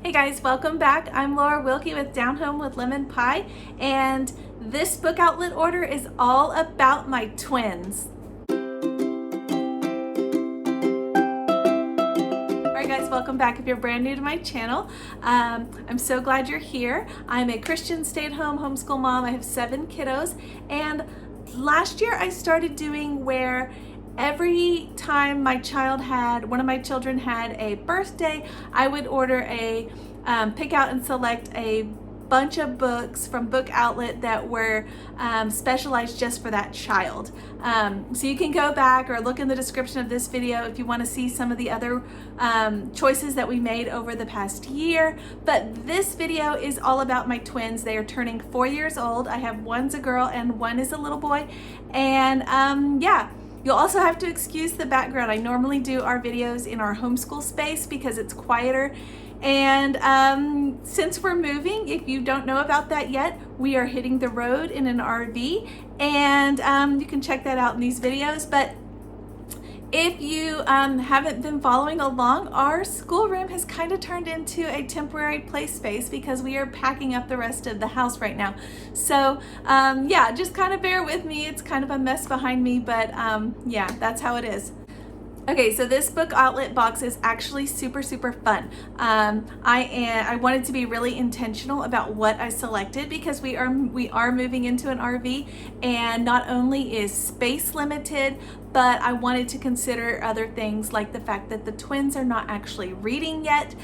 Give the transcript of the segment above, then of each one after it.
Hey guys, welcome back. I'm Laura Wilkie with Down Home with Lemon Pie, and this book outlet order is all about my twins. Alright guys, welcome back. If you're brand new to my channel, I'm so glad you're here. I'm a Christian stay-at-home homeschool mom. I have 7 kiddos, and last year I started doing where every time one of my children had a birthday, I would order pick out and select a bunch of books from Book Outlet that were specialized just for that child. So you can go back or look in the description of this video if you want to see some of the other choices that we made over the past year. But this video is all about my twins. They are turning 4 years old. I have one's a girl and one is a little boy. And yeah. You'll also have to excuse the background. I normally do our videos in our homeschool space because it's quieter. And since we're moving, if you don't know about that yet, we are hitting the road in an RV, and you can check that out in these videos. But if you haven't been following along, our schoolroom has kind of turned into a temporary play space because we are packing up the rest of the house right now. So yeah, just kind of bear with me. It's kind of a mess behind me, but yeah, that's how it is. Okay, so this book outlet box is actually super fun. I wanted to be really intentional about what I selected because we are moving into an RV, and not only is space limited, but I wanted to consider other things like the fact that the twins are not actually reading yet.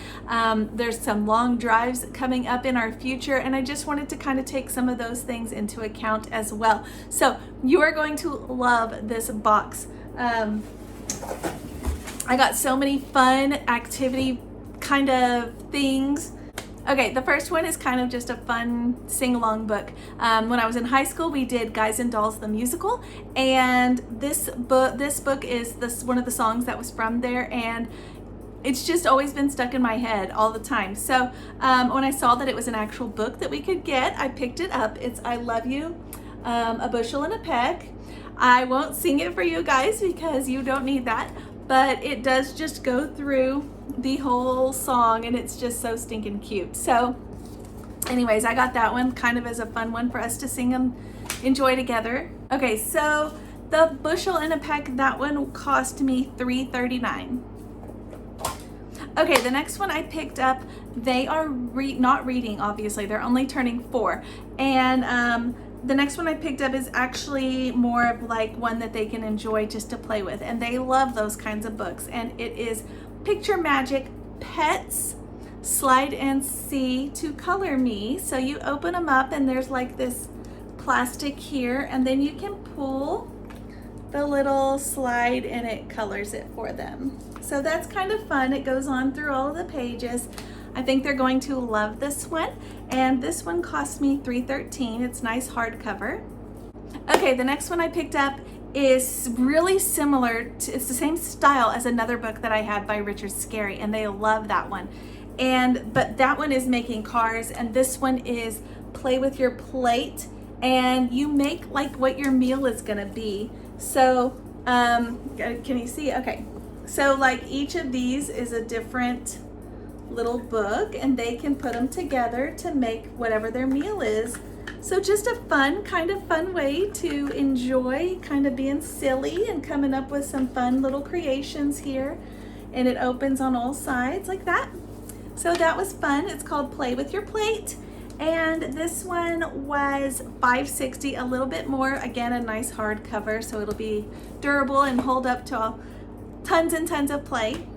There's some long drives coming up in our future, and I just wanted to kind of take some of those things into account as well. So you are going to love this box. I got so many fun activity kind of things. Okay, the first one is kind of just a fun sing-along book. When I was in high school, we did Guys and Dolls the musical, and this book is one of the songs that was from there, and it's just always been stuck in my head all the time. So when I saw that it was an actual book that we could get, I picked it up. It's I Love You, a Bushel and a Peck. I won't sing it for you guys because you don't need that, but it does just go through the whole song, and it's just so stinking cute. So anyways, I got that one kind of as a fun one for us to sing and enjoy together. Okay, so the Bushel and a Peck, that one cost me $3.39. Okay, the next one I picked up, they are not reading, obviously. They're only turning 4. And the next one I picked up is actually more of like one that they can enjoy just to play with. And they love those kinds of books. And it is Picture Magic Pets, Slide and See to Color Me. So you open them up and there's like this plastic here, and then you can pull the little slide and it colors it for them. So that's kind of fun. It goes on through all of the pages. I think they're going to love this one, and this one cost me $3.13. It's nice hardcover. Okay, the next one I picked up is really similar to, it's the same style as another book that I had by Richard Scarry, and they love that one. But that one is making cars, and this one is Play with Your Plate, and you make like what your meal is gonna be. So can you see? Okay, so like each of these is a different little book, and they can put them together to make whatever their meal is. So just a kind of fun way to enjoy kind of being silly and coming up with some fun little creations here. And it opens on all sides like that. So that was fun. It's called Play with Your Plate, and this one was $5.60, a little bit more. Again, a nice hardcover, so it'll be durable and hold up to tons and tons of play.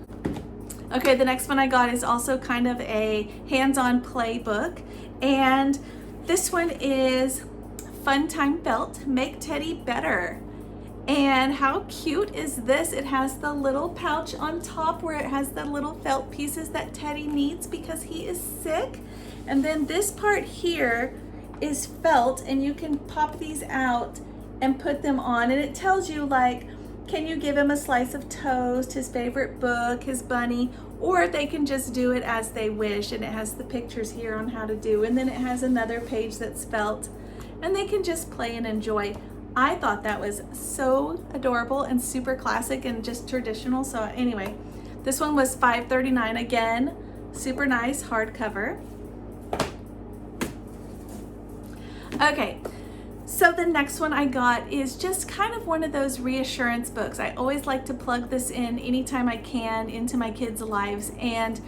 Okay, the next one I got is also kind of a hands-on play book, and this one is Fun Time Felt, Make Teddy Better. And how cute is this? It has the little pouch on top where it has the little felt pieces that Teddy needs because he is sick. And then this part here is felt, and you can pop these out and put them on, and it tells you like, can you give him a slice of toast, his favorite book, his bunny, or they can just do it as they wish, and it has the pictures here on how to do, and then it has another page that's felt, and they can just play and enjoy. I thought that was so adorable and super classic and just traditional. So anyway, this one was $5.39 again. Super nice hardcover. Okay, so the next one I got is just kind of one of those reassurance books. I always like to plug this in anytime I can into my kids' lives, and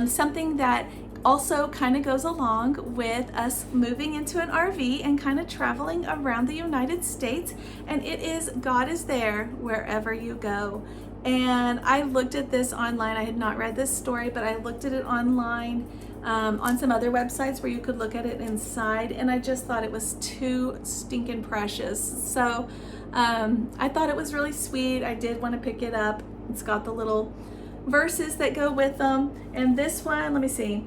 something that also kind of goes along with us moving into an RV and kind of traveling around the United States, and it is God is There Wherever You Go. And I looked at this online. I had not read this story, but I looked at it online on some other websites where you could look at it inside, and I just thought it was too stinking precious. So I thought it was really sweet. I did want to pick it up. It's got the little verses that go with them. And this one, let me see.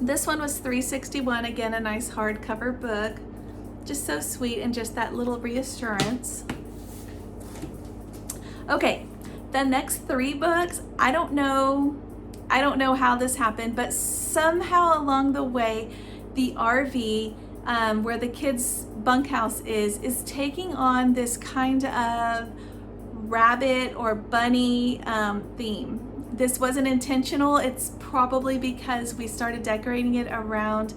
This one was $3.61. Again, a nice hardcover book. Just so sweet, and just that little reassurance. Okay, the next 3 books, I don't know how this happened, but somehow along the way, the RV where the kids' bunkhouse is taking on this kind of rabbit or bunny theme. This wasn't intentional. It's probably because we started decorating it around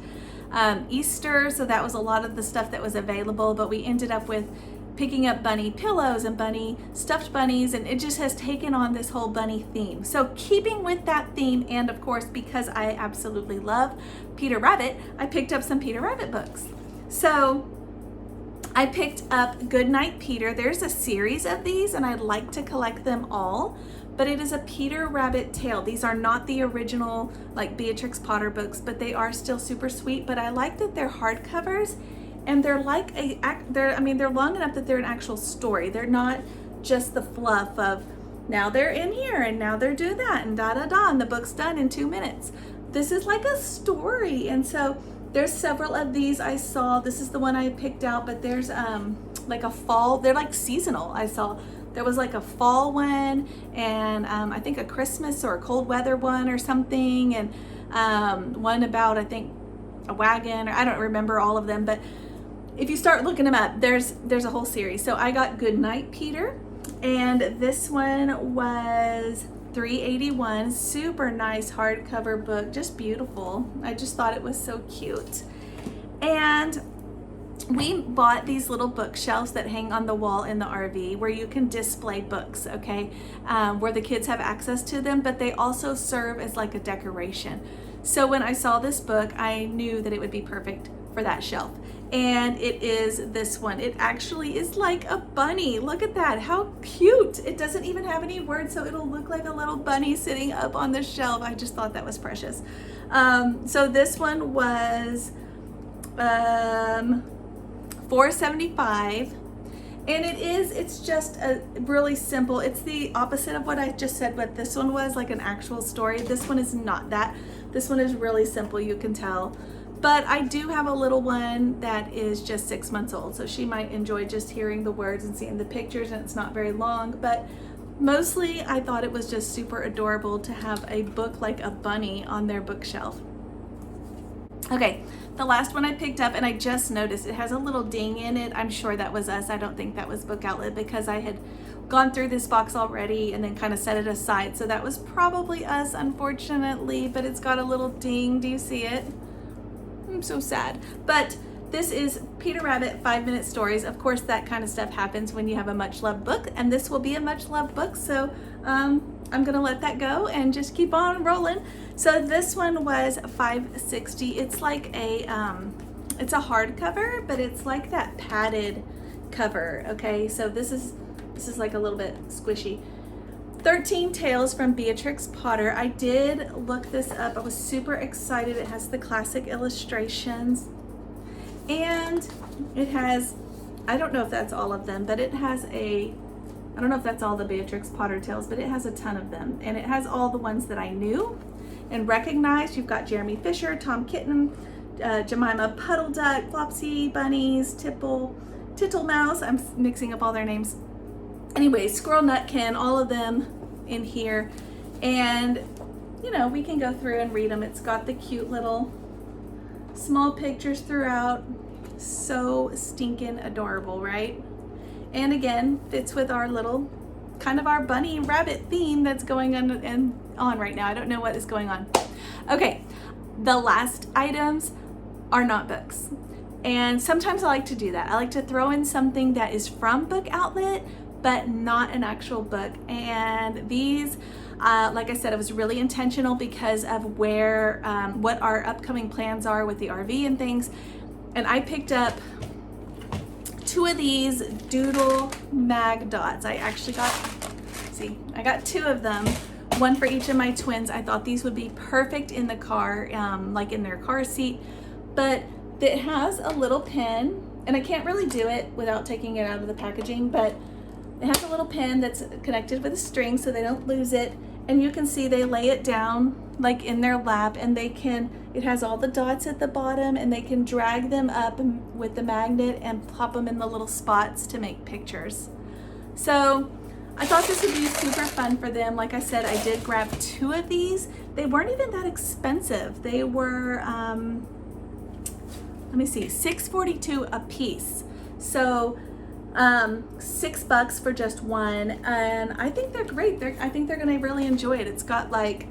Easter, so that was a lot of the stuff that was available, but we ended up with picking up bunny pillows and bunny stuffed bunnies, and it just has taken on this whole bunny theme. So keeping with that theme, and of course because I absolutely love Peter Rabbit, I picked up some Peter Rabbit books. So I picked up Goodnight Peter. There's a series of these, and I'd like to collect them all, but it is a Peter Rabbit tale. These are not the original like Beatrix Potter books, but they are still super sweet. But I like that they're hardcovers, and they're like they're long enough that they're an actual story. They're not just the fluff of now they're in here and now they're doing that and da da da and the book's done in 2 minutes. This is like a story, and so there's several of these I saw. This is the one I picked out, but there's like a fall. They're like seasonal. I saw there was like a fall one, and I think a Christmas or a cold weather one or something, and one about I think a wagon, or I don't remember all of them, but if you start looking them up, there's a whole series. So I got Goodnight Peter, and this one was $3.81. Super nice hardcover book, just beautiful. I just thought it was so cute. And we bought these little bookshelves that hang on the wall in the RV where you can display books, okay, where the kids have access to them, but they also serve as like a decoration. So when I saw this book, I knew that it would be perfect for that shelf. And it is this one. It actually is like a bunny. Look at that, how cute. It doesn't even have any words, so it'll look like a little bunny sitting up on the shelf. I just thought that was precious. So this one was $4.75. And it's just a really simple, it's the opposite of what I just said, but this one was like an actual story. This one is not that. This one is really simple, you can tell. But I do have a little one that is just 6 months old, so she might enjoy just hearing the words and seeing the pictures, and it's not very long, but mostly I thought it was just super adorable to have a book like a bunny on their bookshelf. Okay, the last one I picked up, and I just noticed it has a little ding in it. I'm sure that was us. I don't think that was Book Outlet, because I had gone through this box already and then kind of set it aside. So that was probably us, unfortunately, but it's got a little ding. Do you see it? I'm so sad. But this is Peter Rabbit 5-minute stories. Of course, that kind of stuff happens when you have a much loved book, and this will be a much loved book. So I'm gonna let that go and just keep on rolling. So this one was $5.60. It's like a it's a hardcover, but it's like that padded cover. Okay, so this is like a little bit squishy. 13 Tales from Beatrix Potter. I did look this up. I was super excited. It has the classic illustrations, and it has, I don't know if that's all of them, but it has I don't know if that's all the Beatrix Potter tales, but it has a ton of them, and it has all the ones that I knew and recognized. You've got Jeremy Fisher, Tom Kitten, Jemima Puddle Duck, Flopsy Bunnies, Tittle-Mouse. I'm mixing up all their names. Anyway, Squirrel Nutkin, all of them in here. And, you know, we can go through and read them. It's got the cute little small pictures throughout. So stinking adorable, right? And again, fits with our little, kind of our bunny rabbit theme that's going on on right now. I don't know what is going on. Okay, the last items are not books. And sometimes I like to do that. I like to throw in something that is from Book Outlet, but not an actual book. And these, like I said, it was really intentional because of where, what our upcoming plans are with the RV and things. And I picked up 2 of these Doodle Mag Dots. I actually got, I got 2 of them, one for each of my twins. I thought these would be perfect in the car, like in their car seat, but it has a little pin, and I can't really do it without taking it out of the packaging, but it has a little pin that's connected with a string so they don't lose it. And you can see they lay it down like in their lap, and they can, it has all the dots at the bottom, and they can drag them up with the magnet and pop them in the little spots to make pictures. So I thought this would be super fun for them. Like I said, I did grab 2 of these. They weren't even that expensive. They were, let me see, $6.42 a piece. So $6 for just one, and I think they're great. I think they're gonna really enjoy it. It's got like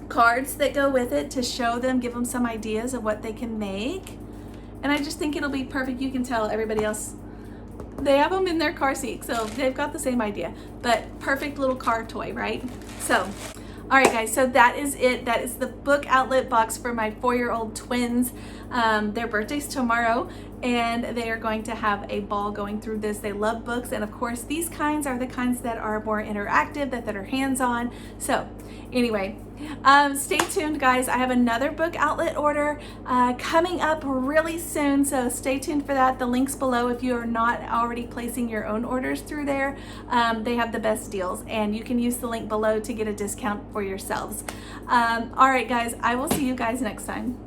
cards that go with it to show them, give them some ideas of what they can make, and I just think it'll be perfect. You can tell everybody else, they have them in their car seat, so they've got the same idea, but perfect little car toy, right? So all right, guys, so that is it. That is the Book Outlet box for my 4-year-old twins. Their birthday's tomorrow, and they are going to have a ball going through this. They love books, and of course, these kinds are the kinds that are more interactive, that are hands-on. So anyway, stay tuned, guys. I have another Book Outlet order coming up really soon, so stay tuned for that. The link's below if you are not already placing your own orders through there. They have the best deals, and you can use the link below to get a discount for yourselves. All right, guys, I will see you guys next time.